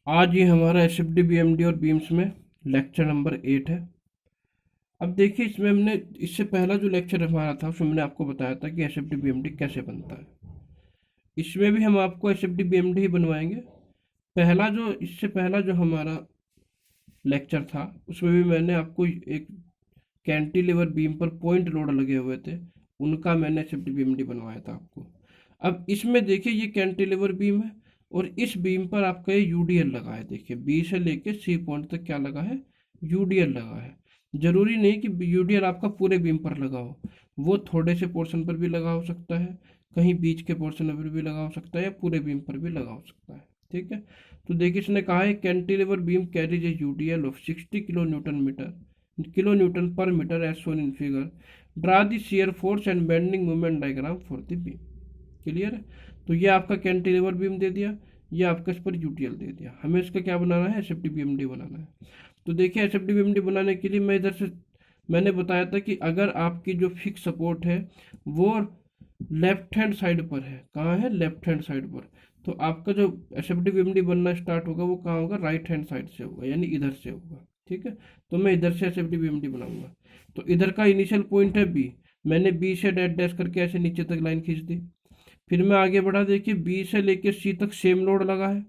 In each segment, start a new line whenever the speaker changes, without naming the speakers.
आज ये हमारा एसएफडी बीएमडी और बीम्स में लेक्चर नंबर 8 है। अब देखिए, इसमें हमने इससे पहला जो लेक्चर हमारा था उसमें मैंने आपको बताया था कि एसएफडी बीएमडी कैसे बनता है। इसमें भी हम आपको एसएफडी बीएमडी ही बनवाएंगे। इससे पहला जो हमारा लेक्चर था उसमें भी मैंने आपको एक कैंटिलीवर बीम पर पॉइंट लोड लगे हुए थे, उनका मैंने एसएफडी बीएमडी बनवाया था आपको। अब इसमें देखिए, ये कैंटिलीवर बीम है और इस बीम पर आपका ये यूडीएल लगा है। देखिए, बी से लेके सी पॉइंट तक क्या लगा है, यूडीएल लगा है। जरूरी नहीं कि यूडीएल आपका पूरे बीम पर लगा हो, वो थोड़े से पोर्शन पर भी लगा हो सकता है, कहीं बीच के पोर्शन पर भी लगा हो सकता है, या पूरे बीम पर भी लगा हो सकता है। ठीक है, तो देखिए इसने कहा है cantilever beam carries a UDL of 60 kilo newton per metre as shown in figure. Draw the shear force and bending moment diagram for the beam. Clear है? तो ये आपका कैंटिलीवर बीम दे दिया, ये आपका इस पर यूटीएल दे दिया। हमें इसका क्या बनाना है, एसएफडी बीएमडी बनाना है। तो देखिए, एसएफडी बीएमडी बनाने के लिए मैं इधर से मैंने बताया था कि अगर आपकी जो फिक्स सपोर्ट है वो लेफ्ट हैंड साइड पर है, कहाँ है, लेफ्ट हैंड साइड पर, तो आपका जो एसएफडी बीएमडी बनना स्टार्ट होगा वो कहाँ होगा, राइट हैंड साइड से होगा, यानी इधर से होगा। ठीक है, तो मैं इधर से एसएफडी बीएमडी बनाऊंगा। तो इधर का इनिशियल पॉइंट है बी, मैंने बी से डैश डैश करके ऐसे नीचे तक लाइन खींच दी। फिर मैं आगे बढ़ा, देखिए बी से लेके सी तक सेम लोड लगा है,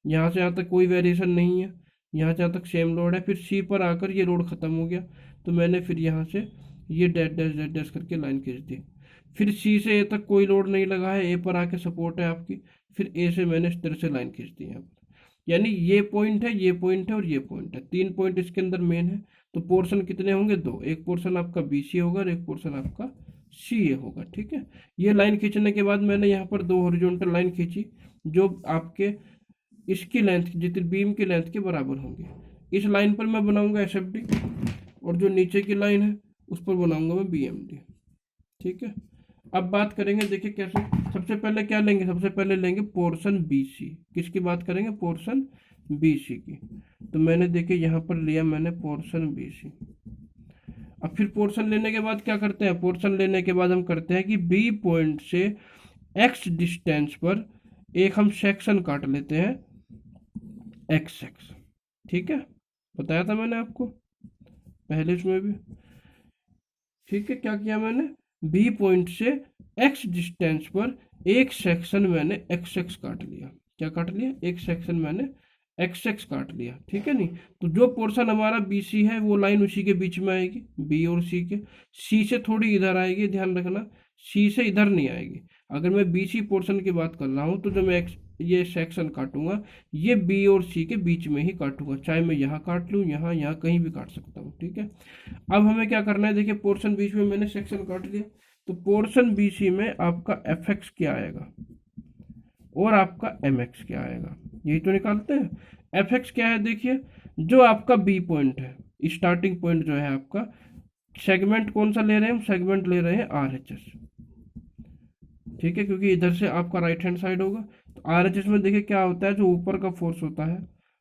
यहाँ से यहाँ तक कोई वेरिएशन नहीं है, यहाँ से यहाँ तक सेम लोड है। फिर सी पर आकर ये लोड खत्म हो गया, तो मैंने फिर यहाँ से ये डैश डैश करके लाइन खींच दी। फिर सी से ए तक कोई लोड नहीं लगा है, ए पर आके सपोर्ट है आपकी, फिर ए से मैंने इस तरह से लाइन खींच दी यहाँ पर। यानी ये पॉइंट है, ये पॉइंट है और ये पॉइंट है, तीन पॉइंट इसके अंदर मेन है। तो पोर्शन कितने होंगे, दो, एक पोर्शन आपका बी सी होगा और एक पोर्शन आपका सी ए होगा। ठीक है, ये लाइन खींचने के बाद मैंने यहाँ पर दो हॉरिजॉन्टल लाइन खींची जो आपके इसकी लेंथ, जितनी बीम की लेंथ के बराबर होंगी। इस लाइन पर मैं बनाऊंगा एसएफडी और जो नीचे की लाइन है उस पर बनाऊंगा मैं बीएमडी। ठीक है, अब बात करेंगे, देखिए कैसे। सबसे पहले क्या लेंगे, सबसे पहले लेंगे पोर्शन बीसी। किसकी बात करेंगे, पोर्शन बीसी की। तो मैंने देखिए यहाँ पर लिया मैंने पोर्शन बीसी। अब फिर पोर्शन लेने के बाद क्या करते हैं, पोर्शन लेने के बाद हम करते हैं कि बी पॉइंट से एक्स डिस्टेंस पर एक हम सेक्शन काट लेते हैं, एक्स एक्स। ठीक है, बताया था मैंने आपको पहले इसमें भी। ठीक है, क्या किया मैंने, बी पॉइंट से एक्स डिस्टेंस पर एक सेक्शन मैंने एक्स एक्स काट लिया। क्या काट लिया, एक सेक्शन मैंने एक्स एक्स काट लिया। ठीक है, नहीं तो जो पोर्शन हमारा बी सी है वो लाइन उसी के बीच में आएगी, बी और सी के। सी से थोड़ी इधर आएगी, ध्यान रखना, सी से इधर नहीं आएगी। अगर मैं बी सी पोर्शन की बात कर रहा हूँ तो जो मैं ये सेक्शन काटूंगा ये बी और सी के बीच में ही काटूंगा, चाहे मैं यहाँ काट लूँ, यहाँ यहाँ कहीं भी काट सकता हूँ। ठीक है, अब हमें क्या करना है, देखिए पोर्शन बीच में मैंने सेक्शन काट लिया, तो पोर्शन बीसी में आपका एफ एक्स क्या आएगा और आपका एम एक्स क्या आएगा, यही तो निकालते हैं। एफ एक्स क्या है, देखिए जो आपका बी पॉइंट है, स्टार्टिंग पॉइंट जो है आपका, सेगमेंट कौन सा ले रहे हैं हम, सेगमेंट ले रहे हैं आर एच एस। ठीक है, क्योंकि इधर से आपका राइट हैंड साइड होगा। तो आर एच एस में देखिए क्या होता है, जो ऊपर का फोर्स होता है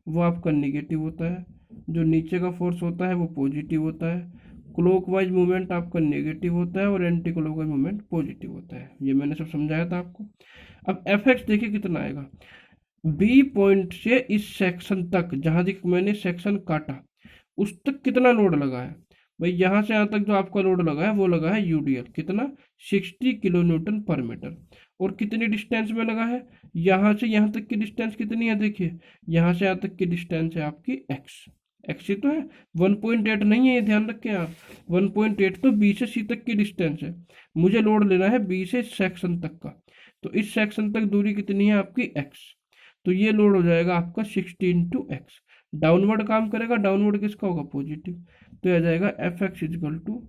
वो आपका निगेटिव होता है, जो नीचे का फोर्स होता है वो पॉजिटिव होता है। क्लॉकवाइज मूवमेंट आपका नेगेटिव होता है और एंटी क्लॉकवाइज मूवमेंट पॉजिटिव होता है। ये मैंने सब समझाया था आपको। अब एफ एक्स देखिए कितना आएगा, बी पॉइंट से इस सेक्शन तक, जहां तक मैंने सेक्शन काटा उस तक कितना लोड लगा है भाई, यहाँ से यहाँ तक जो आपका लोड लगा है वो लगा है यूडीएल, कितना, 60 किलो न्यूटन पर मीटर। और कितनी डिस्टेंस में लगा है, यहाँ से यहाँ तक की डिस्टेंस कितनी है, देखिए यहाँ से यहाँ तक की डिस्टेंस है आपकी एक्स, एक्स ही तो है, 1.8 नहीं है, ये ध्यान रखें आप। 1.8 तो बी से सी तक की डिस्टेंस है, मुझे लोड लेना है बी से सेक्शन तक का। तो इस सेक्शन तक दूरी कितनी है आपकी, एक्स। तो ये लोड हो जाएगा आपका 16 x। डाउनवर्ड काम करेगा, डाउनवर्ड किसका होगा, पॉजिटिव। तो आ जाएगा F X equal to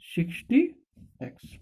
60 x।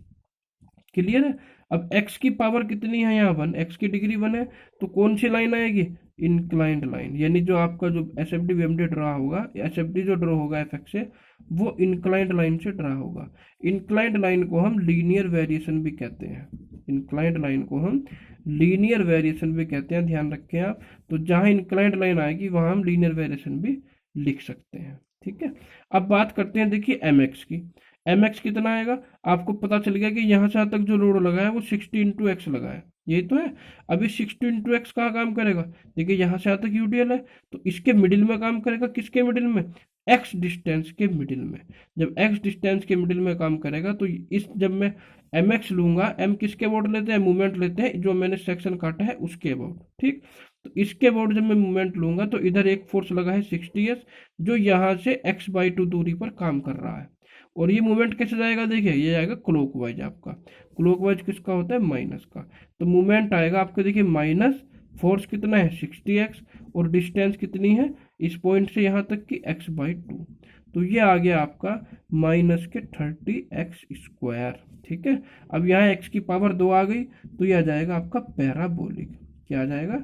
Clear है? अब x की पावर कितनी है यहाँ 1, x की डिग्री 1 है, तो कौन सी लाइन आएगी, इंक्लाइंड लाइन। यानी जो आपका जो S F D B M D draw होगा, एस एफ डी जो ड्रॉ होगा एफ एक्स से, वो इंक्लाइंड लाइन से ड्रा होगा। इंक्लाइंड लाइन को हम लीनियर वेरिएशन भी कहते हैं, इंक्लाइंड लाइन को हम लीनियर वेरिएशन भी कहते हैं, ध्यान रखें आप। तो जहाँ इंक्लाइंड लाइन आएगी वहाँ हम लीनियर वेरिएशन भी लिख सकते हैं। ठीक है, अब बात करते हैं देखिए एम एक्स की। एम एक्स कितना आएगा, आपको पता चल गया कि यहाँ से यहाँ तक जो लोड लगा है वो 60 × x लगा है। यही तो है। अभी 60 इंटू एक्स कहाँ काम करेगा, देखिए यहाँ से यहाँ तक यूडीएल है, तो इसके मिडिल में काम करेगा, किसके मिडिल में, एक्स डिस्टेंस के मिडिल में। जब एक्स डिस्टेंस के मिडिल में काम करेगा तो इस जब मैं एम एक्स लूंगा, एम किसके अबाउट लेते हैं, मूवमेंट लेते हैं जो मैंने सेक्शन काटा है उसके अबाउट, ठीक। तो इसके अबाउट जब मैं मूवमेंट लूंगा तो इधर एक फोर्स लगा है 60s, जो यहाँ से x/2 दूरी पर काम कर रहा है। और ये मूवमेंट कैसे जाएगा, देखिए ये जाएगा क्लॉकवाइज आपका। क्लॉकवाइज किसका होता है, माइनस का। तो मूवमेंट आएगा आपका, देखिए माइनस, फोर्स कितना है 60x, और डिस्टेंस कितनी है इस पॉइंट से यहाँ तक की x/2। तो ये आ गया आपका माइनस के 30x²। ठीक है। अब यहाँ x की पावर 2 आ गई, तो ये आ जाएगा आपका पैराबोलिक। क्या आ जाएगा,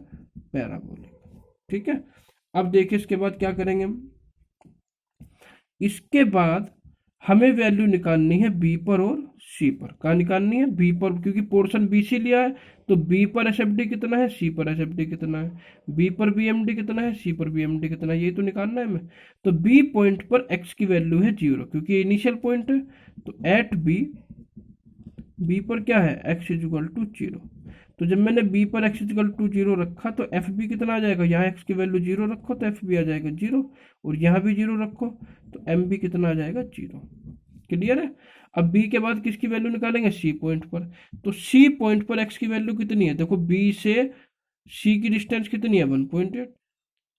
पैराबोलिक। ठीक है। अब देखिए इसके बाद क्या करेंगे हम, इसके बाद हमें वैल्यू निकालनी है बी पर और सी पर। कहाँ निकालनी है, बी पर, क्योंकि पोर्शन बी सी लिया है, तो बी पर एस एफ डी कितना है, सी पर एस एफ डी कितना है, बी पर बी एम डी कितना है, सी पर बी एम डी कितना है, ये तो निकालना है हमें। तो बी पॉइंट पर एक्स की वैल्यू है 0, क्योंकि इनिशियल पॉइंट है। तो एट बी पर क्या है, एक्स इजिकल टू 0। तो जब मैंने बी पर एक्स इजिकल टू 0 रखा तो एफ बी कितना आ जाएगा, यहाँ एक्स की वैल्यू 0 रखो तो एफ बी आ जाएगा 0, और यहाँ भी 0 रखो तो एम बी कितना आ जाएगा 0। क्लियर है। अब बी के बाद किसकी वैल्यू निकालेंगे, सी पॉइंट पर। तो सी पॉइंट पर एक्स की वैल्यू कितनी है, देखो बी से सी की डिस्टेंस कितनी है 1.8।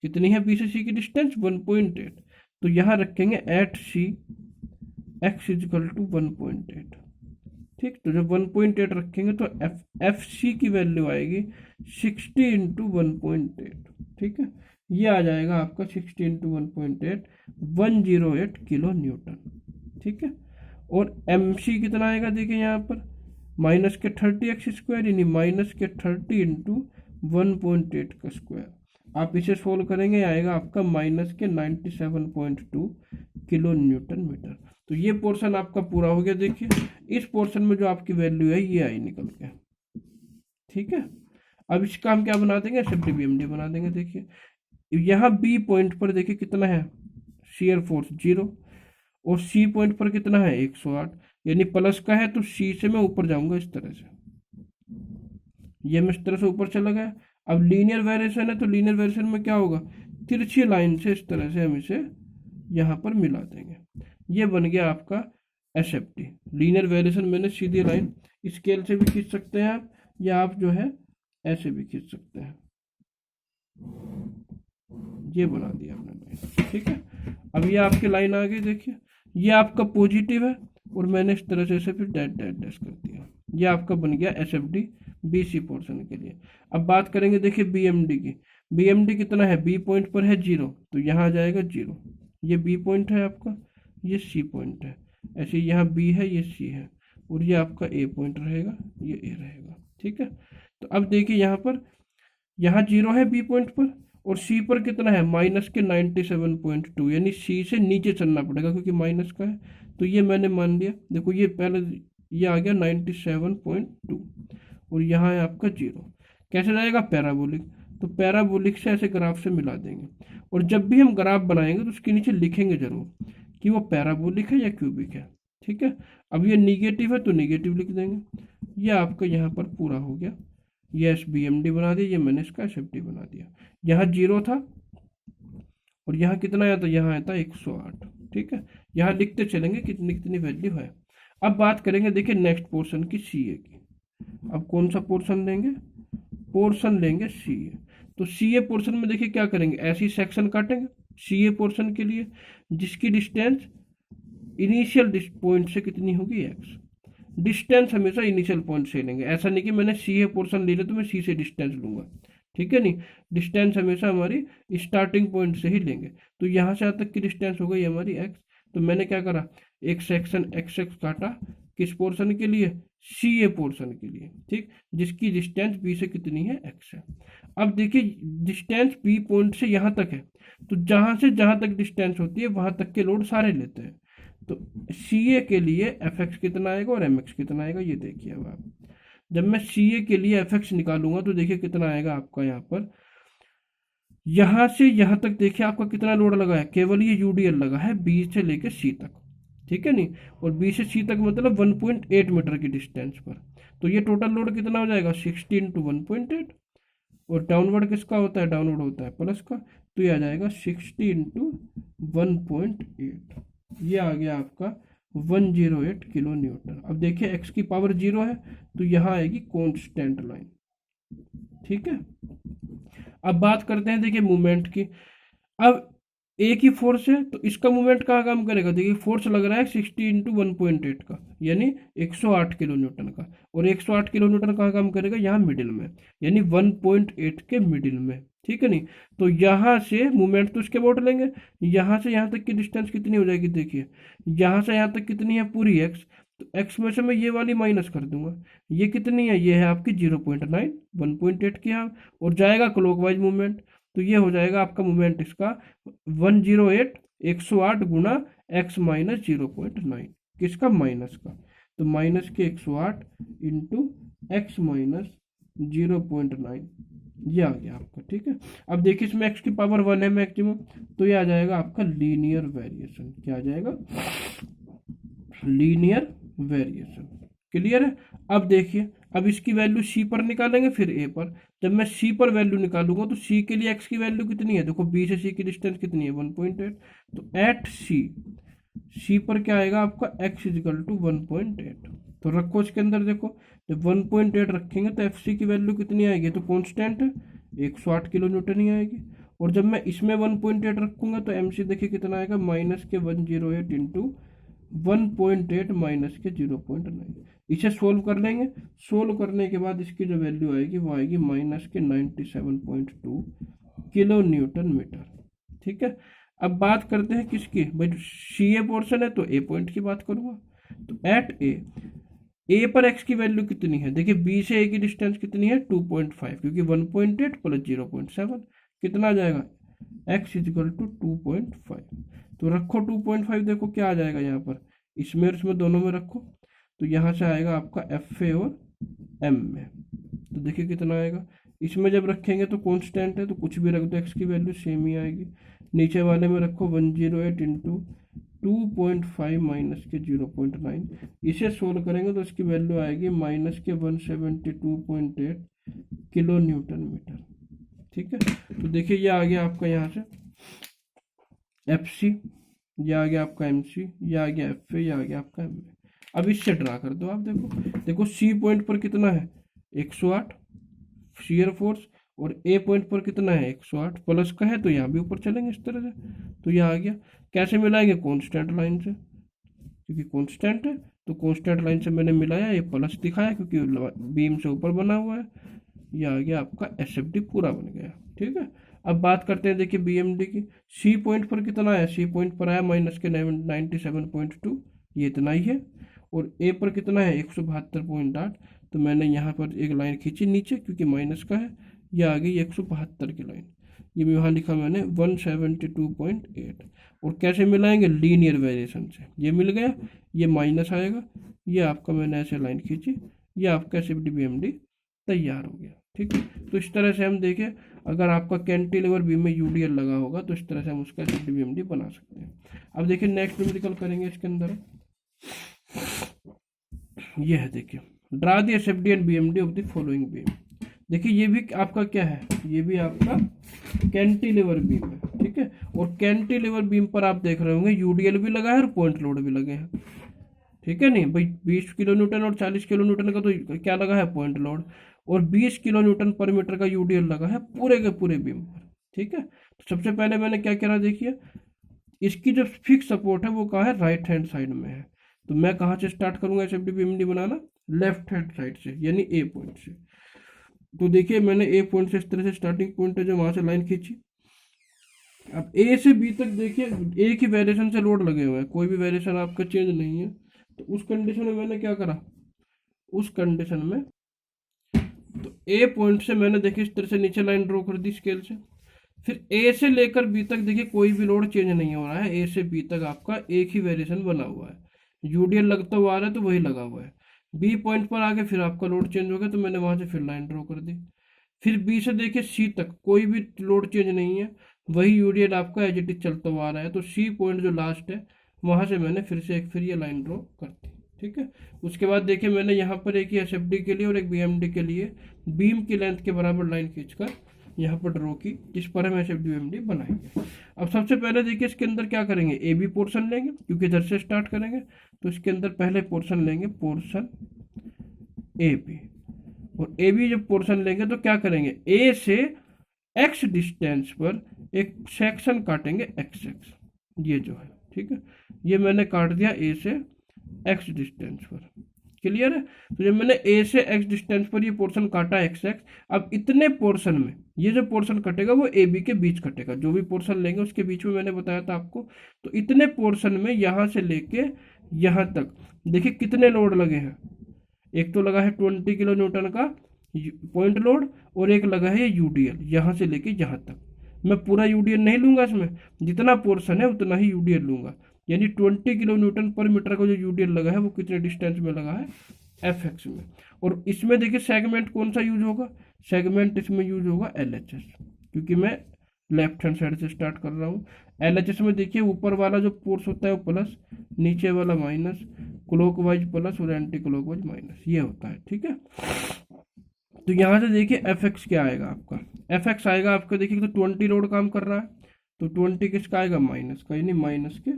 कितनी है बी से सी की डिस्टेंस 1.8। तो यहाँ रखेंगे at C X equal to 1.8। ठीक। तो जब 1.8 रखेंगे तो एफ सी की वैल्यू आएगी 60 इंटू 1.8। ठीक है। ये आ जाएगा आपका 60 इंटू 1.8, 108 किलो न्यूटन। ठीक है। और एम सी कितना आएगा, देखिए यहाँ पर माइनस के 30x², यानी माइनस के 30 इंटू 1.8 का स्क्वायर। आप इसे सोल्व करेंगे, आएगा आपका माइनस के 97.2 किलो न्यूटन मीटर। तो ये पोर्शन आपका पूरा हो गया। देखिए इस पोर्शन में जो आपकी वैल्यू है ये आई निकल के। ठीक है। अब इसका हम क्या बना देंगे, एसएफडी बना देंगे। देखिए यहाँ बी पॉइंट पर देखिए कितना है, शियर फोर्स 0, और सी पॉइंट पर कितना है 108, यानी प्लस का है, तो सी से मैं ऊपर जाऊंगा इस तरह से, ये मैं इस तरह से ऊपर चला गया। अब लीनियर वेरिएशन है, तो लीनियर वेरिएशन में क्या होगा, तिरछी लाइन से इस तरह से हम इसे यहाँ पर मिला देंगे। ये बन गया आपका S F T. Linear variation मैंने सीधी लाइन स्केल से भी खींच सकते हैं आप, या आप जो है ऐसे भी खींच सकते हैं। ये बना दिया हमने लाइन। ठीक है। अब ये आपकी लाइन आ गई। देखिए ये आपका पॉजिटिव है, और मैंने इस तरह से इसे फिर डैश डैश डैश कर दिया। ये आपका बन गया S F D B C portion के लिए। अब बात करेंगे देखिए बी एम डी की। बी एम डी कितना है, बी पॉइंट पर है 0, तो यहाँ आ जाएगा 0। ये बी पॉइंट है आपका, ये सी पॉइंट है, ऐसे यहाँ बी है, ये सी है, और ये आपका ए पॉइंट रहेगा, ये ए रहेगा। ठीक है। तो अब देखिए यहाँ पर, यहाँ 0 है बी पॉइंट पर, और सी पर कितना है माइनस के 97.2, यानी सी से नीचे चलना पड़ेगा क्योंकि माइनस का है। तो ये मैंने मान लिया। देखो ये पहले ये आ गया 97.2, और यहाँ है आपका 0। कैसे जाएगा, पैराबोलिक। तो पैराबोलिक से ऐसे ग्राफ से मिला देंगे, और जब भी हम ग्राफ बनाएंगे तो उसके नीचे लिखेंगे जरूर कि वो पैराबोलिक है या क्यूबिक है। ठीक है। अब ये निगेटिव है तो निगेटिव लिख देंगे। ये आपका यहाँ पर पूरा हो गया। ये एस बी एम डी बना दिया, ये मैंने इसका एस एफ डी बना दिया। यहाँ 0 था, और यहाँ कितना आया था, यहाँ आया था 108। ठीक है। यहाँ लिखते चलेंगे कितनी कितनी वैल्यू है। अब बात करेंगे देखिए नेक्स्ट पोर्शन की, सी ए की। अब कौन सा पोर्शन लेंगे, पोर्शन लेंगे सी ए। तो सी ए पोर्शन में देखिए क्या करेंगे, ऐसी सेक्शन काटेंगे सी ए पोर्शन के लिए, जिसकी डिस्टेंस इनिशियल पॉइंट से कितनी होगी, एक्स। डिस्टेंस हमेशा इनिशियल पॉइंट से लेंगे, ऐसा नहीं कि मैंने सी ए पोर्शन ले लिया तो मैं सी से डिस्टेंस लूंगा। ठीक है नहीं, डिस्टेंस हमेशा हमारी स्टार्टिंग पॉइंट से ही लेंगे। तो यहाँ से यहाँ तक की डिस्टेंस हो गई हमारी एक्स। तो मैंने क्या करा, एक सेक्शन एक्स एक्स काटा, किस पोर्शन के लिए, सी ए पोर्शन के लिए। ठीक। जिसकी डिस्टेंस बी से कितनी है, एक्स है। अब देखिए डिस्टेंस बी पॉइंट से यहाँ तक है, तो जहाँ से जहाँ तक डिस्टेंस होती है वहाँ तक के लोड सारे लेते हैं। तो सी ए के लिए एफ एक्स कितना आएगा और एम एक्स कितना आएगा, ये देखिए। अब आप जब मैं सी ए के लिए एफ एक्स निकालूंगा तो देखिए कितना आएगा आपका, यहाँ पर यहाँ से यहाँ तक देखिए आपका कितना लोड लगा है, केवल ये यूडीएल लगा है बी से लेके सी तक। ठीक है नहीं, और बी से सी तक मतलब 1.8 मीटर की डिस्टेंस पर। तो ये टोटल लोड कितना हो जाएगा 60 इंटू 1.8, और डाउनवर्ड किसका होता है, डाउनवर्ड होता है प्लस का, तो ये आ जाएगा 60 इंटू 1.8, ये आ गया आपका 108 किलो न्यूटन। अब देखिए एक्स की पावर 0 है तो यहाँ आएगी कांस्टेंट लाइन, ठीक है। अब बात करते हैं देखिए मूवमेंट की। अब एक ही फोर्स है तो इसका मूवमेंट कहाँ काम करेगा, देखिए फोर्स लग रहा है 60 इंटू 1.8 का, यानी 108 किलो न्यूटन का, और 108 किलो न्यूटन कहाँ काम करेगा, यहाँ मिडिल में, यानी 1.8 के मिडिल में, ठीक है नहीं। तो यहाँ से मूवमेंट तो इसके बोट लेंगे, यहाँ से यहाँ तक की डिस्टेंस कितनी हो जाएगी, देखिए यहाँ से यहाँ तक कितनी है, पूरी एक्स, तो एक्स में से मैं ये वाली माइनस कर दूंगा, ये कितनी है, ये है आपकी 0.9, 1.8 की यहाँ, और जाएगा क्लॉकवाइज मूवमेंट, तो ये हो जाएगा आपका मूवमेंट इसका 108, 108 गुना एक्स माइनस 0.9, किसका, माइनस का, तो माइनस के 108 इंटू एक्स माइनस 0.9, ये आ गया आपका, ठीक है। अब देखिए इसमें एक्स की पावर 1 है मैक्सिमम, तो ये आ जाएगा आपका लीनियर वेरिएशन, क्या आ जाएगा, लीनियर वेरिएशन, क्लियर है। अब देखिए अब इसकी वैल्यू सी पर निकालेंगे फिर ए पर, जब मैं सी पर वैल्यू निकालूंगा तो सी के लिए एक्स की वैल्यू कितनी है, देखो बी से सी की डिस्टेंस कितनी है 1.8, तो एट सी पर क्या आएगा आपका एक्स इजिकल टू 1.8, तो रखो इसके अंदर, देखो जब 1.8 रखेंगे तो एफ सी की वैल्यू कितनी आएगी, तो कांस्टेंट है 108 किलो न्यूटन ही आएगी, और जब मैं इसमें 1.8 रखूंगा तो एम सी देखिए कितना आएगा, माइनस के 108 इंटू 1.8 माइनस के 0.9, इसे सोल्व कर लेंगे, सोल्व करने के बाद इसकी जो वैल्यू आएगी वो आएगी माइनस के 97.2 किलो न्यूटन मीटर, ठीक है। अब बात करते हैं किसकी, भाई सी ए पोर्शन है तो ए पॉइंट की बात करूंगा, तो एट ए पर एक्स की वैल्यू कितनी है, देखिए बी से ए की डिस्टेंस कितनी है 2.5, क्योंकि 1.8 प्लस 0.7 कितना आ जाएगा, एक्स इजिकल टू 2.5, तो रखो 2.5, देखो क्या आ जाएगा यहाँ पर, इसमें और इसमें दोनों में रखो, तो यहाँ से आएगा आपका एफ ए और एम में, तो देखिए कितना आएगा, इसमें जब रखेंगे तो कांस्टेंट है तो कुछ भी रख दो, एक्स की वैल्यू सेम ही आएगी, नीचे वाले में रखो 108 इंटू 2.5 माइनस के 0.9, इसे सोल्व करेंगे तो इसकी वैल्यू आएगी माइनस के 172.8 किलो न्यूटन मीटर, ठीक है। तो देखिए ये आ गया आपका यहाँ से एफ सी, ये आ गया आपका एम सी, ये आ गया एफ ए, ये आ गया आपका एम ए। अब इससे ड्रा कर दो आप, देखो सी पॉइंट पर कितना है 108 शियर फोर्स, और ए पॉइंट पर कितना है 108 प्लस का है, तो यहाँ भी ऊपर चलेंगे इस तरह से, तो यह आ गया, कैसे मिलाएंगे, कांस्टेंट लाइन से, क्योंकि कांस्टेंट है तो कांस्टेंट लाइन से मैंने मिलाया, ये प्लस दिखाया क्योंकि बीम से ऊपर बना हुआ है, ये आ गया आपका एस एफ डी पूरा बन गया, ठीक है। अब बात करते हैं देखिए बी एम डी की, सी पॉइंट पर कितना है, सी पॉइंट पर आया माइनस के 97.2, ये इतना ही है, और ए पर कितना है 172.8, तो मैंने यहाँ पर एक लाइन खींची नीचे क्योंकि माइनस का है, ये आ गई 172 की लाइन, ये भी वहाँ लिखा मैंने 172.8, और कैसे मिलाएंगे, लीनियर वेरिएशन से, ये मिल गया, ये माइनस आएगा, ये आपका मैंने ऐसे लाइन खींची, ये आपका S F D B M D तैयार हो गया, ठीक है। तो इस तरह से हम देखें, अगर आपका कैंटिलीवर बीम में यूडीएल लगा होगा तो इस तरह से हम उसका S F D B M D बना सकते हैं। अब देखिए नेक्स्ट न्यूमेरिकल करेंगे इसके अंदर, ये है देखिए, draw the S F D and B M D of the following beam, देखिए ये भी आपका क्या है, ये भी आपका कैंटिलीवर बीम है, ठीक है, और कैंटिलीवर बीम पर आप देख रहे होंगे यूडीएल भी लगा है और पॉइंट लोड भी लगे हैं, ठीक है नहीं भाई, 20 किलो न्यूटन और 40 किलो न्यूटन का तो क्या लगा है, पॉइंट लोड, और 20 किलो न्यूटन पर मीटर का यूडीएल लगा है पूरे के पूरे बीम पर, ठीक है। तो सबसे पहले मैंने क्या करा, देखिए इसकी जो फिक्स सपोर्ट है वो कहाँ है, राइट हैंड साइड में है, तो मैं कहाँ से स्टार्ट करूंगा S F D B M D बनाना, लेफ्ट हैंड साइड से, यानी ए पॉइंट से। तो देखिए मैंने ए पॉइंट से इस तरह से स्टार्टिंग पॉइंट है जो वहां से लाइन खींची, अब ए से बी तक देखिए एक ही वेरिएशन से लोड लगे हुए हैं, कोई भी वेरिएशन आपका चेंज नहीं है, तो उस कंडीशन में मैंने क्या करा, उस कंडीशन में तो ए पॉइंट से मैंने देखिए इस तरह से नीचे लाइन ड्रॉ कर दी स्केल से, फिर ए से लेकर बी तक देखिए कोई भी लोड चेंज नहीं हो रहा है, ए से बी तक आपका एक ही वेरिएशन बना हुआ है, यूडीएल लगता हुआ आ रहा है तो वही लगा हुआ है, बी पॉइंट पर आके फिर आपका लोड चेंज हो गया तो मैंने वहां से फिर लाइन ड्रॉ कर दी, फिर बी से देखिए सी तक कोई भी लोड चेंज नहीं है, वही यूडीएल आपका एज इट इज चलता हुआ आ रहा है, तो सी पॉइंट जो लास्ट है वहां से मैंने फिर से एक फिर ये लाइन ड्रॉ कर दी, ठीक है। उसके बाद देखिए मैंने यहाँ पर एक ही एसएफडी के लिए और एक बीएमडी के लिए बीम की लेंथ के बराबर लाइन खींचकर यहाँ पर ड्रॉ की, जिस पर हम एसएफडी बीएमडी बनाएंगे। अब सबसे पहले देखिए इसके अंदर क्या करेंगे, ए बी पोर्शन लेंगे क्योंकि इधर से स्टार्ट करेंगे, तो इसके अंदर पहले पोर्शन लेंगे, पोर्शन ए बी। और ए बी जब पोर्शन लेंगे तो क्या करेंगे, ए से एक्स डिस्टेंस पर एक सेक्शन काटेंगे एक्स एक्स, ये जो है, ठीक है, ये मैंने काट दिया ए से एक्स डिस्टेंस पर। क्लियर है। तो जब मैंने ए से एक्स डिस्टेंस पर ये पोर्शन काटा एक्स एक्स, अब इतने पोर्शन में ये जो पोर्शन कटेगा वो ए बी के बीच कटेगा, जो भी पोर्शन लेंगे उसके बीच में, मैंने बताया था आपको। तो इतने पोर्शन में यहाँ से लेके यहाँ तक देखिए कितने लोड लगे हैं, एक तो लगा है 20 किलो न्यूटन का पॉइंट लोड और एक लगा है यूडीएल, यहाँ से लेके यहाँ तक। मैं पूरा यूडीएल नहीं लूंगा इसमें, जितना पोर्शन है उतना ही यूडीएल लूंगा, यानी 20 किलो न्यूटन पर मीटर का जो यूडीएल लगा है वो कितने डिस्टेंस में लगा है, एफ एक्स में। और इसमें देखिए सेगमेंट कौन सा यूज होगा, सेगमेंट इसमें यूज होगा एलएचएस, क्योंकि मैं लेफ्ट हैंड साइड से स्टार्ट कर रहा हूँ। एलएचएस में देखिए ऊपर वाला जो फोर्स होता है वो प्लस, नीचे वाला माइनस, क्लॉकवाइज प्लस और एंटी क्लॉकवाइज माइनस, ये होता है। ठीक है। तो यहाँ से देखिए एफ एक्स क्या आएगा आपका, एफ एक्स आएगा आपका, देखिए तो 20 लोड काम कर रहा है, तो 20 किसका आएगा, माइनस का, यानी माइनस के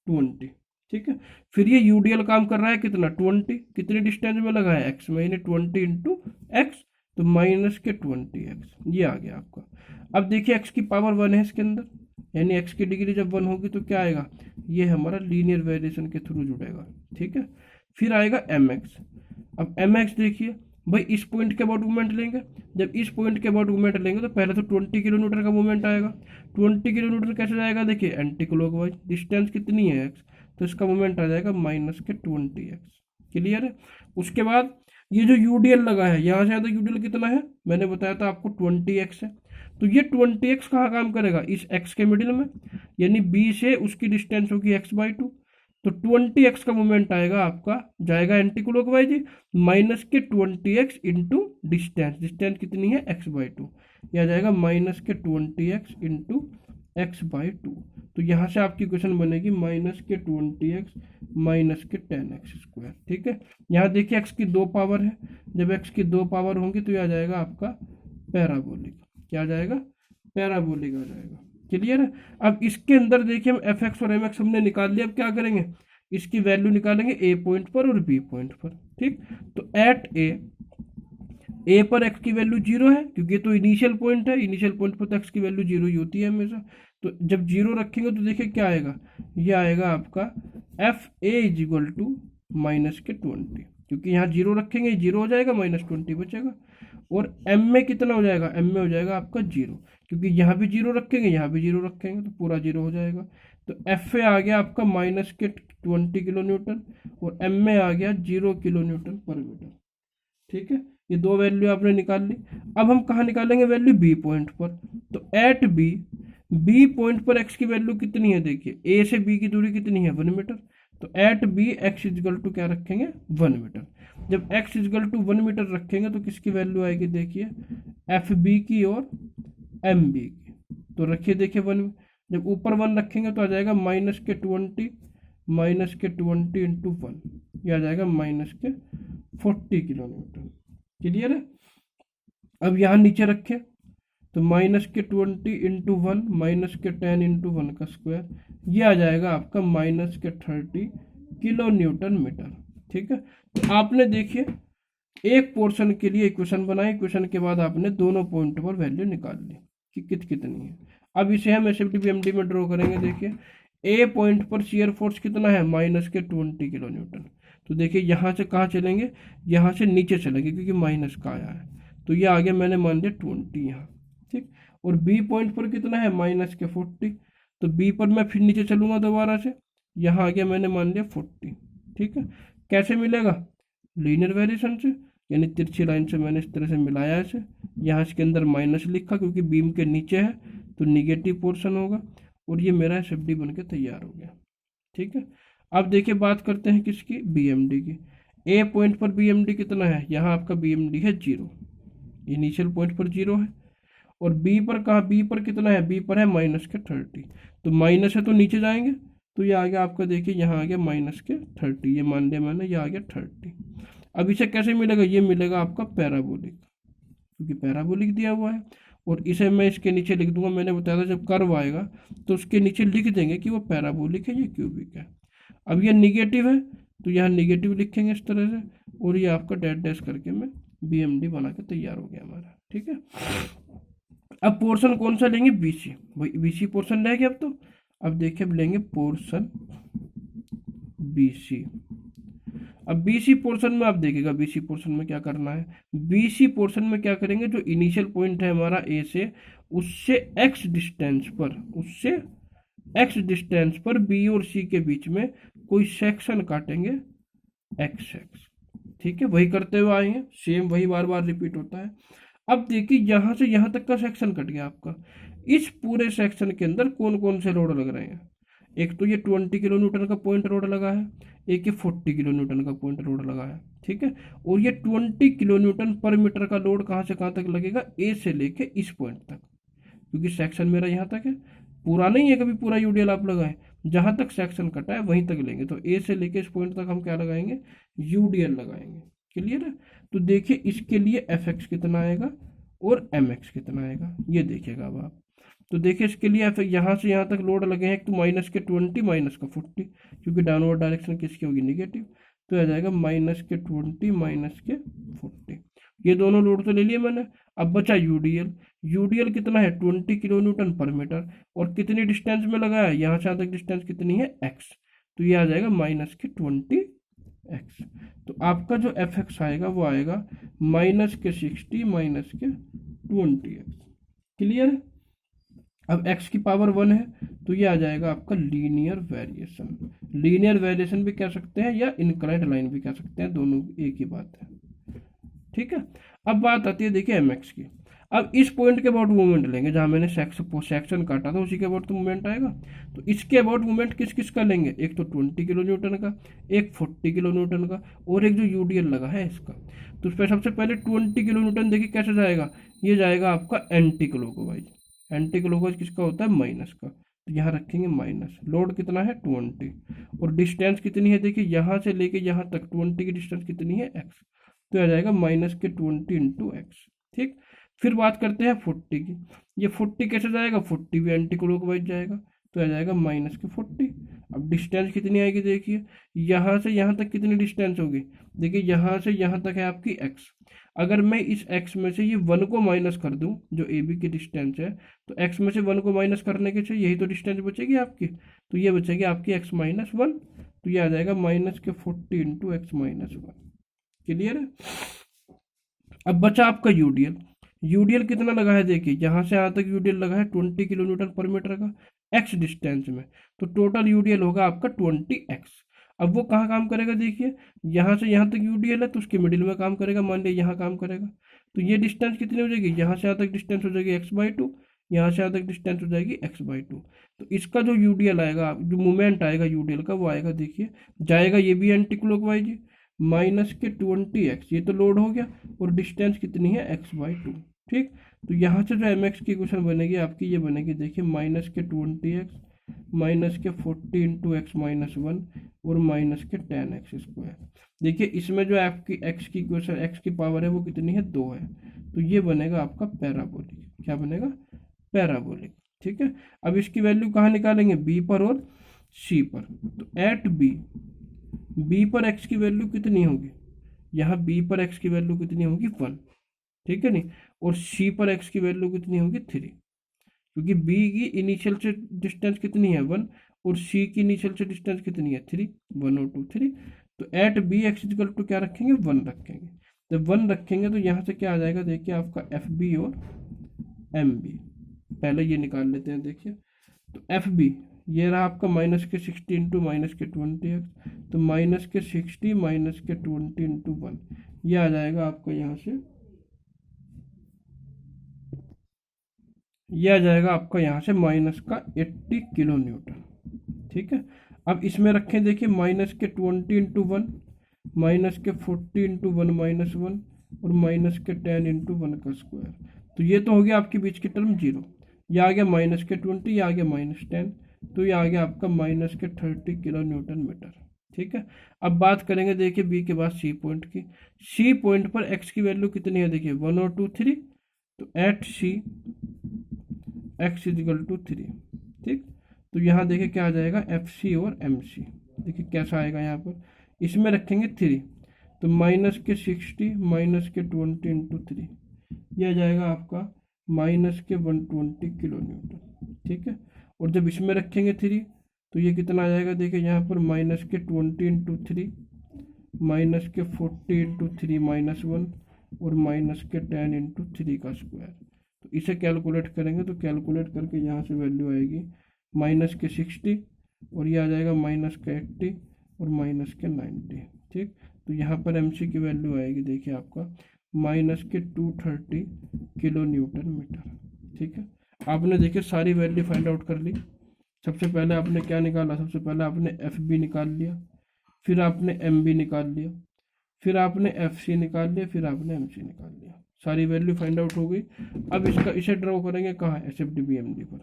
20। ठीक है। फिर ये यूडीएल काम कर रहा है कितना, 20, कितने डिस्टेंस में लगा है, एक्स में, यानी 20 इंटू एक्स, तो माइनस के 20 एक्स, ये आ गया आपका। अब देखिए एक्स की पावर 1 है इसके अंदर, यानी एक्स की डिग्री जब 1 होगी तो क्या आएगा, ये हमारा लीनियर वेरिएशन के थ्रू जुड़ेगा। ठीक है। फिर आएगा एम एक्स। अब एम एक्स देखिए भाई इस पॉइंट के अबाउट मूवमेंट लेंगे, जब इस पॉइंट के अबाउट मूवमेंट लेंगे तो पहले तो 20 किलो न्यूटन का मूवमेंट आएगा। 20 किलो न्यूटन कैसे जाएगा, देखिए एंटी क्लॉकवाइज, डिस्टेंस कितनी है एक्स, तो इसका मूवमेंट आ जाएगा माइनस के 20 एक्स। क्लियर है। उसके बाद ये जो यूडीएल लगा है, यहाँ से आता यूडीएल कितना है, मैंने बताया था आपको 20 एक्स है, तो ये 20 एक्स कहाँ काम करेगा, इस एक्स के मिडिल में, यानी बी से उसकी डिस्टेंस होगी x/2, तो 20 एक्स का मूवमेंट आएगा आपका, जाएगा एंटी क्लॉकवाइज, माइनस के 20 एक्स इंटू डिस्टेंस, डिस्टेंस कितनी है x/2, यह जाएगा माइनस के 20 एक्स इंटू x/2। तो यहाँ से आपकी क्वेश्चन बनेगी माइनस के 20 एक्स माइनस के 10x स्क्वायर। ठीक है। यहाँ देखिए एक्स की 2 पावर है, जब एक्स की 2 पावर होंगी तो यह आ जाएगा आपका पैराबोलिक, क्या आ जाएगा, पैराबोलिक आ जाएगा। क्लियर है। अब इसके अंदर देखिए हम एफ एक्स और एम एक्स हमने निकाल लिया, अब क्या करेंगे, इसकी वैल्यू निकालेंगे ए पॉइंट पर और बी पॉइंट पर। ठीक। तो एट ए पर एक्स की वैल्यू 0 है, क्योंकि तो इनिशियल पॉइंट है, इनिशियल पॉइंट पर तो एक्स की वैल्यू 0 ही होती है हमेशा। तो जब 0 रखेंगे तो देखिए क्या आएगा, ये आएगा आपका F A is equal to minus के 20, क्योंकि यहाँ 0 रखेंगे 0 हो जाएगा, माइनस 20 बचेगा। और m में कितना हो जाएगा, m में हो जाएगा आपका 0, क्योंकि यहाँ भी 0 रखेंगे यहाँ भी 0 रखेंगे तो पूरा 0 हो जाएगा। तो एफ ए आ गया आपका माइनस के 20 किलो न्यूटन और m में आ गया 0 किलो न्यूटन पर मीटर। ठीक है। ये 2 वैल्यू आपने निकाल ली। अब हम कहाँ निकालेंगे वैल्यू, बी पॉइंट पर। तो एट बी पॉइंट पर एक्स की वैल्यू कितनी है, देखिए ए से बी की दूरी कितनी है, 1 मीटर। तो at B X equal to क्या रखेंगे, 1 मीटर। जब x इजगल टू 1 मीटर रखेंगे तो किसकी वैल्यू आएगी, देखिए एफ बी की और एम बी की। तो रखिए देखिए 1, जब ऊपर 1 रखेंगे तो आ जाएगा माइनस के 20 इंटू 1, यह आ जाएगा माइनस के 40 किलो न्यूटन। क्लियर है। अब यहाँ नीचे रखें तो माइनस के 20 इंटू 1 माइनस के 10 इंटू 1 का स्क्वायर, ये आ जाएगा आपका माइनस के 30 किलो न्यूटन मीटर। ठीक है। तो आपने देखिए एक पोर्शन के लिए इक्वेशन बनाई, इक्वेशन के बाद आपने दोनों पॉइंट पर वैल्यू निकाल ली कि कितनी है। अब इसे हम एसएफटी बीएमडी में ड्रॉ करेंगे। देखिए ए पॉइंट पर शियर फोर्स कितना है, माइनस के 20 किलो न्यूटन। तो देखिए यहाँ से कहाँ चलेंगे, यहाँ से नीचे चलेंगे क्योंकि माइनस का आया है, तो ये आ गया मैंने मान लिया 20 यहाँ। ठीक। और बी पॉइंट पर कितना है, माइनस के 40, तो बी पर मैं फिर नीचे चलूंगा दोबारा से, यहाँ आ गया मैंने मान लिया 40। ठीक है। कैसे मिलेगा, लीनियर वेरिएशन से, यानी तिरछी लाइन से मैंने इस तरह से मिलाया इसे, यहाँ इसके अंदर माइनस लिखा क्योंकि बीम के नीचे है तो निगेटिव पोर्शन होगा, और ये मेरा एसएफडी बन के तैयार हो गया। ठीक है। अब देखिए बात करते हैं किसकी, बीएमडी की। ए पॉइंट पर बीएमडी कितना है, यहाँ आपका बीएमडी है 0, इनिशियल पॉइंट पर 0 है। और बी पर कहाँ, बी पर कितना है, बी पर है माइनस के 30, तो माइनस है तो नीचे जाएंगे तो ये आ गया आपका, देखिए यहाँ आ गया माइनस के 30, ये मान लिया मैंने, ये आ गया 30। अब इसे कैसे मिलेगा, ये मिलेगा आपका पैराबोलिक, क्योंकि पैराबोलिक दिया हुआ है। और इसे मैं इसके नीचे लिख दूंगा, मैंने बताया था जब कर्व आएगा तो उसके नीचे लिख देंगे कि वो पैराबोलिक है, ये क्यूबिक है। अब ये निगेटिव है तो यहाँ निगेटिव लिखेंगे इस तरह से, और ये आपका डैश डैश करके मैं BMD बना के तैयार हो गया हमारा, ठीक है। अब पोर्शन कौन सा लेंगे, BC, भाई BC पोर्शन रहेगा अब तो। अब देखिए अब लेंगे पोर्शन BC। अब BC पोर्शन में आप देखिएगा, BC पोर्शन में क्या करना है, BC पोर्शन में क्या करेंगे, जो इनिशियल पॉइंट है हमारा A से, उससे x डिस्टेंस पर B और C के बीच में कोई सेक्शन काटेंगे x। ठीक है, वही करते हुए आए हैं, सेम वही बार बार रिपीट होता है। अब देखिए यहाँ से यहाँ तक का सेक्शन कट गया आपका। इस पूरे सेक्शन के अंदर कौन कौन से लोड लग रहे हैं, एक तो ये 20 किलो न्यूटन का पॉइंट लोड लगा है, एक ये 40 किलो न्यूटन का पॉइंट लोड लगा है, ठीक है। और ये 20 किलो न्यूटन पर मीटर का लोड कहाँ से कहाँ तक लगेगा, ए से लेके इस पॉइंट तक, क्योंकि सेक्शन मेरा यहाँ तक है, पूरा नहीं है कभी पूरा यूडीएल आप लगाएं, जहाँ तक सेक्शन कटा है वहीं तक लेंगे। तो ए से लेके इस पॉइंट तक हम क्या लगाएंगे, यूडीएल लगाएंगे। क्लियर है। तो देखिए इसके लिए एफ एक्स कितना आएगा और एम एक्स कितना आएगा, ये देखिएगा अब आप। तो देखिए इसके लिए एफ यहाँ से यहाँ तक लोड लगे हैं, एक तो माइनस के 20 माइनस का 40, क्योंकि डाउनवर्ड डायरेक्शन किसकी होगी, निगेटिव, तो आ जाएगा माइनस के 20 माइनस के 40। ये दोनों लोड तो ले लिए मैंने। अब बचा यूडीएल, यूडीएल कितना है 20 किलो न्यूटन पर मीटर, और कितनी डिस्टेंस में लगा है, यहाँ से यहाँ तक डिस्टेंस कितनी है, एक्स, तो ये आ जाएगा माइनस के 20 एक्स। तो आपका जो एफ एक्स आएगा वो आएगा माइनस के 60 माइनस के 20 एक्स। क्लियर है। अब x की पावर 1 है तो ये आ जाएगा आपका लीनियर वेरिएशन। लीनियर वेरिएशन भी कह सकते हैं या इंक्लाइंड लाइन भी कह सकते हैं, दोनों एक ही बात है, ठीक है। अब बात आती है देखिए mx की। अब इस पॉइंट के अबाउट मूवमेंट लेंगे, जहां मैंने सेक्शन काटा था उसी के अबाउट तो मूवमेंट आएगा। तो इसके अबाउट मूवमेंट किस किस का लेंगे, एक तो 20 किलो न्यूटन का, एक 40 किलो न्यूटन का, और एक जो यूडीएल लगा है इसका। तो उस पर सबसे पहले 20 किलो न्यूटन देखिए कैसे जाएगा, ये जाएगा आपका एंटी क्लॉकवाइज। एंटी क्लॉकवाइज किसका होता है, माइनस का, तो यहाँ रखेंगे माइनस। लोड कितना है 20, और डिस्टेंस कितनी है देखिए, यहाँ से लेके यहाँ तक 20 की डिस्टेंस कितनी है, एक्स, तो आ जाएगा माइनस के 20 इंटू एक्स। ठीक, फिर बात करते हैं 40 की। ये 40 कैसे जाएगा, 40 भी एंटी क्लॉकवाइज जाएगा, तो आ जाएगा माइनस के 40। अब डिस्टेंस कितनी आएगी देखिए, यहाँ से यहाँ तक कितनी डिस्टेंस होगी, देखिए यहाँ से यहाँ तक है आपकी x। अगर मैं इस x में से ये 1 को माइनस कर दूं, जो ए बी की डिस्टेंस है, तो x में से 1 को माइनस करने के चाहिए, यही तो डिस्टेंस बचेगी आपकी, तो ये बचेगी आपकी x माइनस 1, तो ये आ जाएगा माइनस के 40 इंटू एक्स माइनस 1। क्लियर है। अब बचा आपका यूडीएल। यूडीएल कितना लगा है देखिए, यहाँ से यहाँ तक यूडीएल लगा है 20 किलो न्यूटन पर मीटर का x डिस्टेंस में, तो टोटल यूडीएल होगा आपका 20x। अब वो कहाँ काम करेगा देखिए, यहाँ से यहाँ तक यूडीएल है तो उसके मिडिल में काम करेगा, मान लिया यहाँ काम करेगा, तो ये डिस्टेंस कितनी हो जाएगी, यहाँ से यहाँ तक डिस्टेंस हो जाएगी x/2, यहाँ से यहाँ तक डिस्टेंस हो जाएगी x/2। तो इसका जो यूडीएल आएगा, जो मूवमेंट आएगा यूडीएल का, वो आएगा देखिए, जाएगा ये भी एंटी क्लॉकवाइज, माइनस के 20x, ये तो लोड हो गया, और डिस्टेंस कितनी है x/2। ठीक, तो यहाँ से जो एम एक्स की इक्वेशन बनेगी आपकी, ये बनेगी देखिए माइनस के 20x माइनस के 40 इंटू एक्स माइनस 1 और माइनस के 10x स्क्वायर। देखिए इसमें जो आपकी x की इक्वेशन, x की पावर है वो कितनी है, 2 है, तो ये बनेगा आपका पैराबोलिक। क्या बनेगा, पैराबोलिक। ठीक है। अब इसकी वैल्यू कहाँ निकालेंगे, b पर और c पर। तो एट b पर x की वैल्यू कितनी होगी, यहाँ b पर x की वैल्यू कितनी होगी, 1, ठीक है नहीं, और c पर x की वैल्यू कितनी होगी, 3, क्योंकि b की इनिशियल से डिस्टेंस कितनी है, 1, और c की इनिशियल से डिस्टेंस कितनी है, 3, 1 और 2 3। तो at B X equal to क्या रखेंगे, 1 रखेंगे। जब 1 रखेंगे तो यहाँ से क्या आ जाएगा देखिए आपका एफ बी और एम बी। पहले ये निकाल लेते हैं देखिए, तो एफ बी ये रहा आपका माइनस के 60 इंटू माइनस के 20x, तो माइनस के 60 माइनस के 20 इंटू 1, ये आ जाएगा आपका यहाँ से, ये आ जाएगा आपका यहाँ से माइनस का 80 किलो न्यूटन। ठीक है। अब इसमें रखें देखिए माइनस के 20 इंटू 1, माइनस के 40 इंटू 1 माइनस 1, और माइनस के 10 इंटू 1 का स्क्वायर। तो ये तो हो गया आपके बीच की टर्म 0, ये आ गया माइनस के 20, ये आ गया माइनस 10, तो ये आ गया आपका माइनस के 30 किलो न्यूटन मीटर। ठीक है, अब बात करेंगे देखिए बी के बाद सी पॉइंट की। सी पॉइंट पर एक्स की वैल्यू कितनी है, देखिए 1 और 2 3, तो at C X equal to 3। ठीक, तो यहाँ देखिए क्या आ जाएगा, एफ सी और एम सी। देखिए कैसा आएगा, यहाँ पर इसमें रखेंगे 3, तो माइनस के 60 माइनस के 20 इंटू 3, यह आ जाएगा आपका माइनस के 120 किलो न्यूटन। ठीक है, और जब इसमें रखेंगे 3 तो ये कितना आ जाएगा, देखिए यहाँ पर माइनस के 20 इंटू 3 माइनस के 40 इंटू 3 -1 और माइनस के 10 इंटू 3 का स्क्वायर। तो इसे कैलकुलेट करेंगे तो कैलकुलेट करके यहाँ से वैल्यू आएगी माइनस के 60 और ये आ जाएगा माइनस के 80 और माइनस के 90। ठीक, तो यहाँ पर एम सी की वैल्यू आएगी देखिए आपका माइनस के 230 किलो न्यूटन मीटर। ठीक है, आपने देखिए सारी वैल्यू फाइंड आउट कर ली। सबसे पहले आपने क्या निकाला, सबसे पहले आपने एफ बी निकाल लिया, फिर आपने एम बी निकाल लिया, फिर आपने एफ सी निकाल लिया, फिर आपने एम सी निकाल लिया। सारी वैल्यू फाइंड आउट हो गई। अब इसे ड्रॉ करेंगे कहाँ, S F D B M D पर।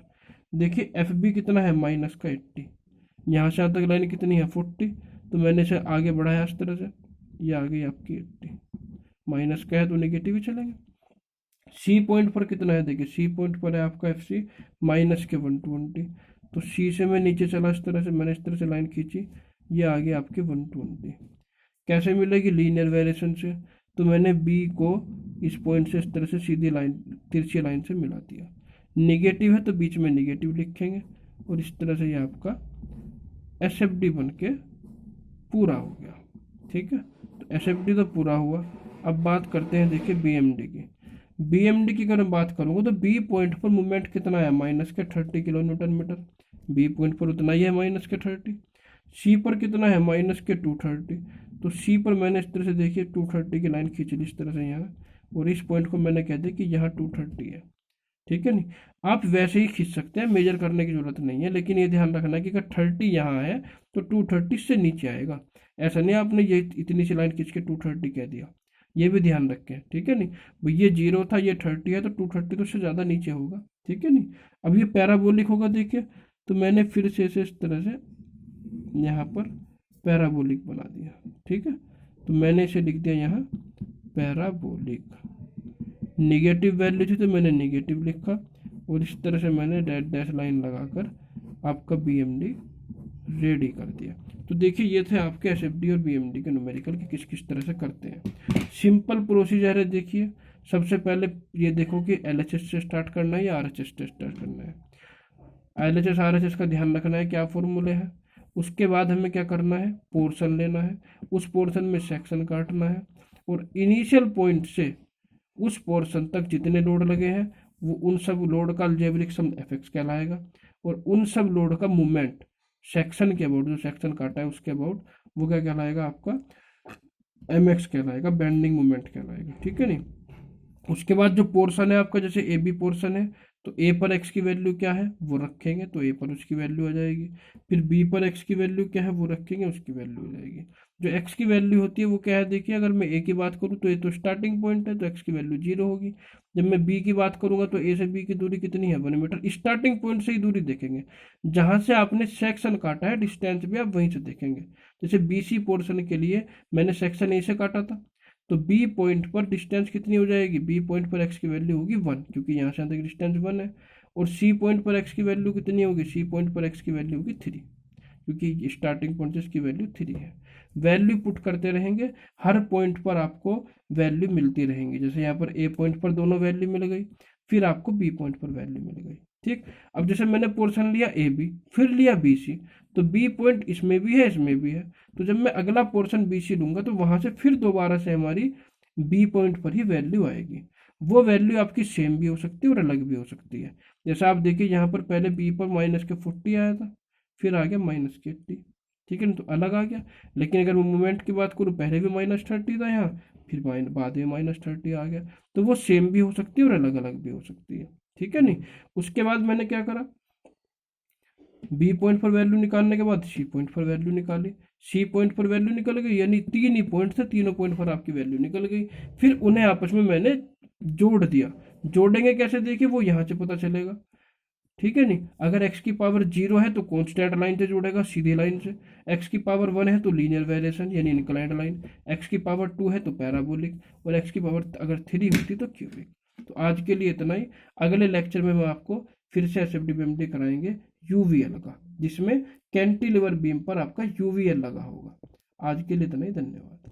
देखिए एफ बी कितना है, माइनस का 80, यहाँ से यहाँ तक लाइन कितनी है 40, तो मैंने इसे आगे बढ़ाया इस तरह से, ये आ गई आपकी 80, माइनस का है तो नेगेटिव ही चलेंगे। सी पॉइंट पर कितना है, देखिए सी पॉइंट पर है आपका एफ सी माइनस के 120, तो सी से मैं नीचे चला इस तरह से, मैंने इस तरह से लाइन खींची, ये आ गई आपकी 120। कैसे मिलेगी, लीनियर वेरिएशन से। तो मैंने बी को इस पॉइंट से इस तरह से सीधी लाइन तिरछी लाइन से मिला दिया। निगेटिव है तो बीच में निगेटिव लिखेंगे और इस तरह से ये आपका एस एफ डी बन के पूरा हो गया। ठीक है, तो एस एफ डी तो पूरा हुआ। अब बात करते हैं देखिए बी एम डी की। बी एम डी की अगर मैं बात करूँगा तो बी पॉइंट पर मूवमेंट कितना है, माइनस के 30 kilo newton metre. B point पर उतना ही है माइनस के 30। सी पर कितना है, माइनस के 230, तो सी पर मैंने इस तरह से देखिए 230 की लाइन खींच ली इस तरह से यहाँ, और इस पॉइंट को मैंने कह दिया कि यहाँ 230 है। ठीक है, नहीं आप वैसे ही खींच सकते हैं, मेजर करने की जरूरत नहीं है, लेकिन ये ध्यान रखना कि अगर 30 यहाँ है तो 230 से नीचे आएगा। ऐसा नहीं आपने ये इतनी सी लाइन खींच के 230 कह दिया, ये भी ध्यान रखें। ठीक है, नहीं भाई ये 0 था, ये 30 है, तो 230 तो उससे ज़्यादा नीचे होगा। ठीक है, नहीं अब ये पैराबोलिक होगा देखिए, तो मैंने फिर से इसे इस तरह से यहाँ पर पैराबोलिक बना दिया। ठीक है, तो मैंने इसे लिख दिया यहाँ पैराबोलिक। निगेटिव वैल्यू थी तो मैंने निगेटिव लिखा और इस तरह से मैंने डैश डैश लाइन लगाकर आपका बीएमडी रेडी कर दिया। तो देखिए ये थे आपके एसएफडी और बीएमडी के न्यूमेरिकल कि किस किस तरह से करते हैं। सिंपल प्रोसीजर है। देखिए सबसे पहले ये देखो कि एलएचएस से स्टार्ट करना है या आरएचएस से स्टार्ट करना है। एलएचएस आरएचएस का ध्यान रखना है, क्या फॉर्मूले हैं। उसके बाद हमें क्या करना है, पोर्शन लेना है, उस पोर्शन में सेक्शन काटना है और इनिशियल पॉइंट से उस पोर्शन तक जितने लोड लगे हैं वो उन सब लोड का अलजेब्रिक सम एफएक्स कहलाएगा और उन सब लोड का मूवमेंट सेक्शन के अबाउट, जो सेक्शन काटा है उसके अबाउट, वो क्या कहलाएगा आपका एमएक्स कहलाएगा, बेंडिंग मोमेंट कहलाएगा। ठीक है, नहीं उसके बाद जो पोर्शन है आपका, जैसे ए बी पोर्शन है तो ए पर एक्स की वैल्यू क्या है वो रखेंगे तो ए पर उसकी वैल्यू आ जाएगी। फिर बी पर एक्स की वैल्यू क्या है वो रखेंगे, उसकी वैल्यू आ जाएगी। जो एक्स की वैल्यू होती है वो क्या है, देखिए अगर मैं ए की बात करूँ तो ए तो स्टार्टिंग पॉइंट है तो एक्स की वैल्यू 0 होगी। जब मैं बी की बात करूंगा तो ए से बी की दूरी कितनी है 1 मीटर। स्टार्टिंग पॉइंट से ही दूरी देखेंगे, जहां से आपने सेक्शन काटा है डिस्टेंस भी आप वहीं से देखेंगे। जैसे बी सी पोर्शन के लिए मैंने सेक्शन ए से काटा था तो बी पॉइंट पर डिस्टेंस कितनी हो जाएगी, बी पॉइंट पर एक्स की वैल्यू होगी 1 क्योंकि यहाँ से तक डिस्टेंस 1 है। और सी पॉइंट पर एक्स की वैल्यू कितनी होगी, सी पॉइंट पर एक्स की वैल्यू होगी 3 क्योंकि स्टार्टिंग पॉइंट से इसकी वैल्यू 3 है। वैल्यू पुट करते रहेंगे, हर पॉइंट पर आपको वैल्यू मिलती रहेंगी। जैसे यहाँ पर ए पॉइंट पर दोनों वैल्यू मिल गई, फिर आपको बी पॉइंट पर वैल्यू मिल गई। ठीक, अब जैसे मैंने पोर्शन लिया ए बी फिर लिया बी सी, तो बी पॉइंट इसमें भी है इसमें भी है, तो जब मैं अगला पोर्शन बी सी लूंगा तो वहां से फिर दोबारा से हमारी बी पॉइंट पर ही वैल्यू आएगी। वो वैल्यू आपकी सेम भी हो सकती है और अलग भी हो सकती है। जैसा आप देखिए यहाँ पर पहले बी पर माइनस के 40 आया था, फिर आ गया माइनस के 80। ठीक है ना, तो अलग आ गया। लेकिन अगर मैं मोमेंट की बात करूँ पहले भी -30 था यहाँ, फिर बाद में -30 आ गया, तो वो सेम भी हो सकती है और अलग अलग भी हो सकती है। ठीक है, नहीं उसके बाद मैंने क्या करा, बी पॉइंट पर वैल्यू निकालने के बाद सी पॉइंट पर वैल्यू निकाली। सी पॉइंट पर वैल्यू निकल गई, यानी 3 ही पॉइंट थे, तीनों पॉइंट पर आपकी वैल्यू निकल गई। फिर उन्हें आपस में मैंने जोड़ दिया। जोड़ेंगे कैसे, देखिए वो यहाँ से पता चलेगा। ठीक है नहीं। अगर x की पावर 0 है तो कांस्टेंट लाइन से जुड़ेगा, सीधी लाइन से। x की पावर 1 है तो लीनियर वेरिएशन यानी इंक्लाइंड लाइन। x की पावर 2 है तो पैराबोलिक, और x की पावर अगर 3 होती तो क्यूबिक। तो आज के लिए इतना ही। अगले लेक्चर में मैं आपको फिर से एसएफडी कराएंगे यूवीएल का, जिसमें कैंटिलीवर बीम पर आपका यूवीएल लगा होगा। आज के लिए इतना ही, धन्यवाद।